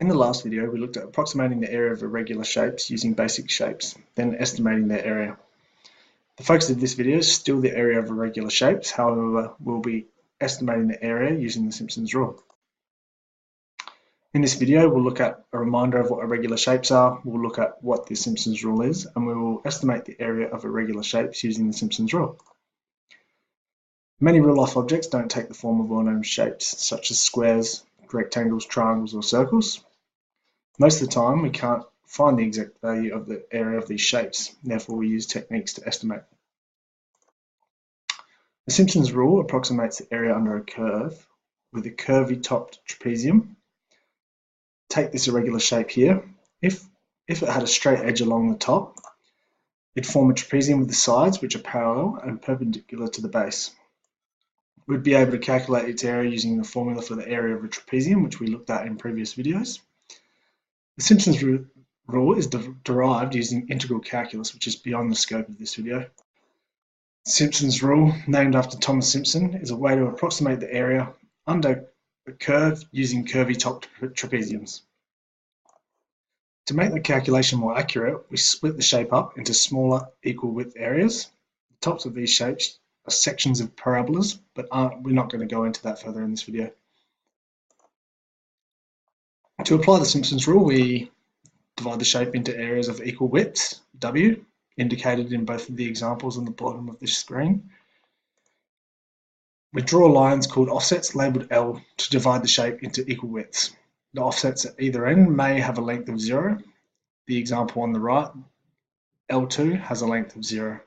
In the last video, we looked at approximating the area of irregular shapes using basic shapes, then estimating their area. The focus of this video is still the area of irregular shapes, however, we'll be estimating the area using the Simpson's rule. In this video, we'll look at a reminder of what irregular shapes are, we'll look at what the Simpson's rule is, and we will estimate the area of irregular shapes using the Simpson's rule. Many real-life objects don't take the form of well-known shapes, such as squares, rectangles, triangles, or circles. Most of the time, we can't find the exact value of the area of these shapes, therefore we use techniques to estimate. The Simpson's rule approximates the area under a curve with a curvy-topped trapezium. Take this irregular shape here. If it had a straight edge along the top, it'd form a trapezium with the sides which are parallel and perpendicular to the base. We'd be able to calculate its area using the formula for the area of a trapezium, which we looked at in previous videos. The Simpson's rule is derived using integral calculus, which is beyond the scope of this video. Simpson's rule, named after Thomas Simpson, is a way to approximate the area under a curve using curvy-topped trapeziums. To make the calculation more accurate, we split the shape up into smaller equal width areas. The tops of these shapes are sections of parabolas, but we're not going to go into that further in this video. To apply the Simpson's rule, we divide the shape into areas of equal widths, W, indicated in both of the examples on the bottom of this screen. We draw lines called offsets labelled L to divide the shape into equal widths. The offsets at either end may have a length of 0. The example on the right, L2, has a length of 0.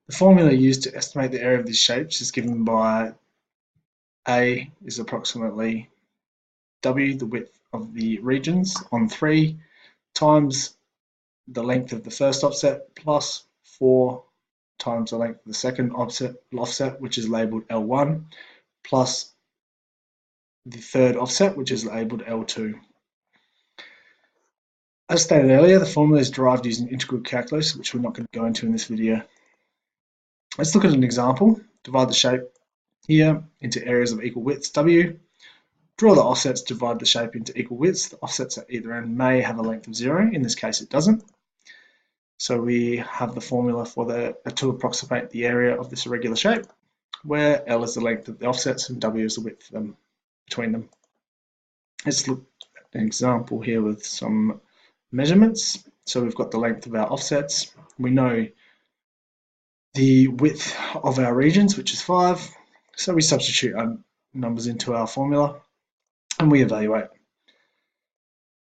The formula used to estimate the area of these shapes is given by A is approximately W, the width of the regions, on 3, times the length of the first offset, plus 4 times the length of the second offset, which is labelled L1, plus the third offset, which is labelled L2. As stated earlier, the formula is derived using integral calculus, which we're not going to go into in this video. Let's look at an example. Divide the shape here into areas of equal widths, W. Draw the offsets to divide the shape into equal widths. The offsets at either end may have a length of 0. In this case, it doesn't. So we have the formula for to approximate the area of this irregular shape, where L is the length of the offsets and W is the width of them, between them. Let's look at an example here with some measurements. So we've got the length of our offsets. We know the width of our regions, which is 5. So we substitute our numbers into our formula and we evaluate.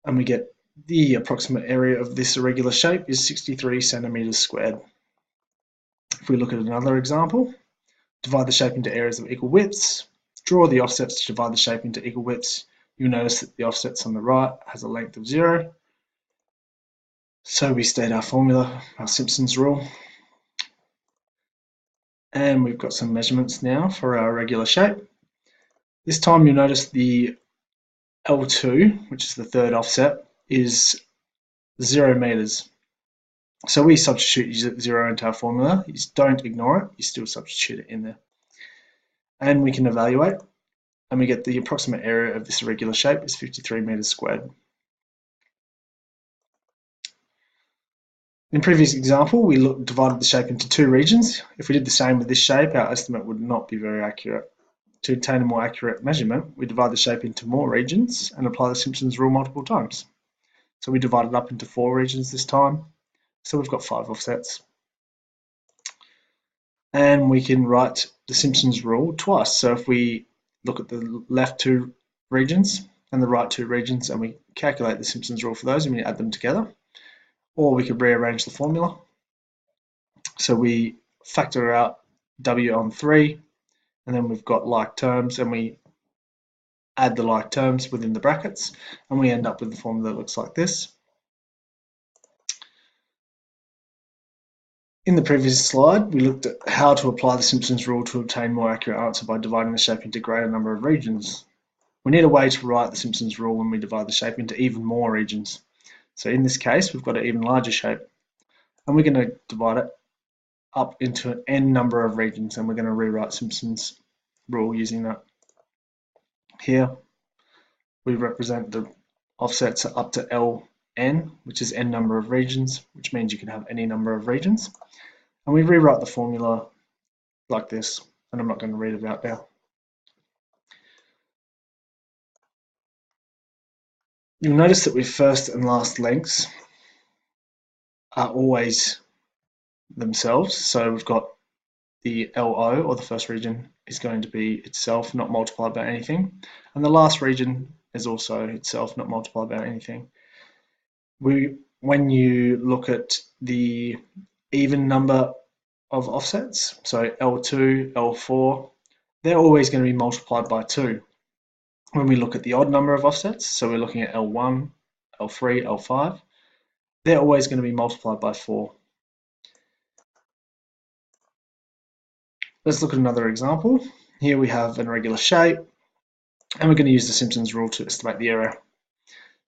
And we get the approximate area of this irregular shape is 63 centimeters squared. If we look at another example, divide the shape into areas of equal widths, draw the offsets to divide the shape into equal widths. You'll notice that the offsets on the right has a length of 0. So we state our formula, our Simpson's rule. And we've got some measurements now for our irregular shape. This time you'll notice the L2, which is the third offset, is 0 meters. So we substitute 0 into our formula. You just don't ignore it, you still substitute it in there. And we can evaluate, and we get the approximate area of this irregular shape is 53 meters squared. In the previous example, we divided the shape into 2 regions. If we did the same with this shape, our estimate would not be very accurate. To obtain a more accurate measurement, we divide the shape into more regions and apply the Simpson's rule multiple times. So we divide it up into 4 regions this time. So we've got 5 offsets. And we can write the Simpson's rule twice. So if we look at the left 2 regions and the right 2 regions and we calculate the Simpson's rule for those and we add them together, or we could rearrange the formula. So we factor out W on 3, and then we've got like terms, and we add the like terms within the brackets, and we end up with the formula that looks like this. In the previous slide, we looked at how to apply the Simpson's rule to obtain more accurate answer by dividing the shape into a greater number of regions. We need a way to write the Simpson's rule when we divide the shape into even more regions. So in this case, we've got an even larger shape, and we're going to divide it up into an n number of regions, and we're going to rewrite Simpson's rule using that. Here, we represent the offsets up to Ln, which is n number of regions, which means you can have any number of regions. And we rewrite the formula like this, and I'm not going to read it out now. You'll notice that with first and last lengths are always themselves. So we've got the LO, or the first region, is going to be itself, not multiplied by anything. And the last region is also itself, not multiplied by anything. When you look at the even number of offsets, so L2, L4, they're always going to be multiplied by 2. When we look at the odd number of offsets, so we're looking at L1, L3, L5, they're always going to be multiplied by 4. Let's look at another example. Here we have an irregular shape, and we're going to use the Simpson's rule to estimate the area.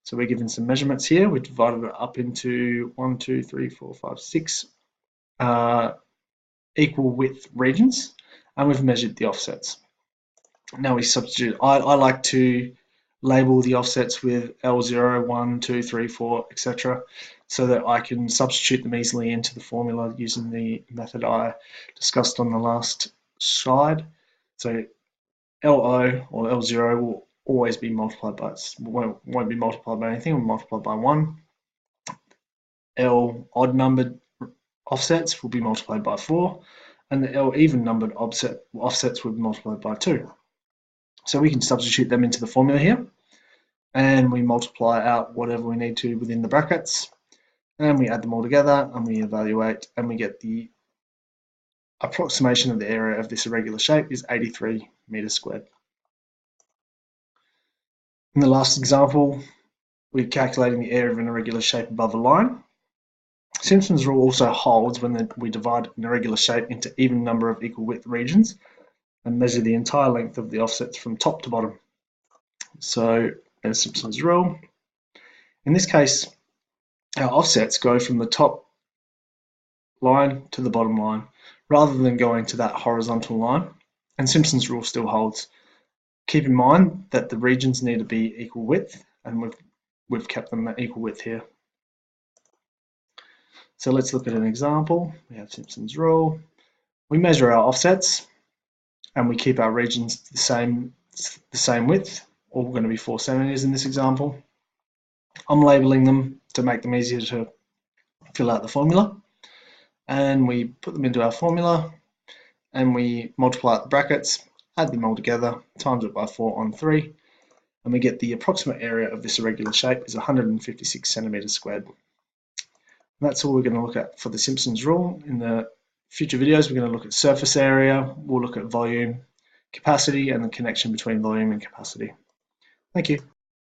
So we're given some measurements here. We've divided it up into 1, 2, 3, 4, 5, 6 equal width regions, and we've measured the offsets. Now we substitute. I like to label the offsets with L0, 1, 2, 3, 4, etc., so that I can substitute them easily into the formula using the method I discussed on the last slide. So LO or L0 will always be multiplied by, won't be multiplied by anything, will multiplied by 1. L odd numbered offsets will be multiplied by 4, and the L even numbered offsets will be multiplied by 2. So we can substitute them into the formula here, and we multiply out whatever we need to within the brackets, and we add them all together, and we evaluate, and we get the approximation of the area of this irregular shape is 83 meters squared. In the last example, we're calculating the area of an irregular shape above a line. Simpson's rule also holds when we divide an irregular shape into even number of equal width regions and measure the entire length of the offsets from top to bottom. So there's Simpson's rule. In this case, our offsets go from the top line to the bottom line rather than going to that horizontal line, and Simpson's rule still holds. Keep in mind that the regions need to be equal width, and we've kept them at equal width here. So let's look at an example. We have Simpson's rule. We measure our offsets, and we keep our regions the same width, all going to be 4 centimeters in this example. I'm labeling them to make them easier to fill out the formula, and we put them into our formula, and we multiply out the brackets, add them all together, times it by 4 on 3, and we get the approximate area of this irregular shape is 156 centimeters squared. And that's all we're going to look at for the Simpson's rule. In the future videos, we're going to look at surface area, we'll look at volume, capacity, and the connection between volume and capacity. Thank you.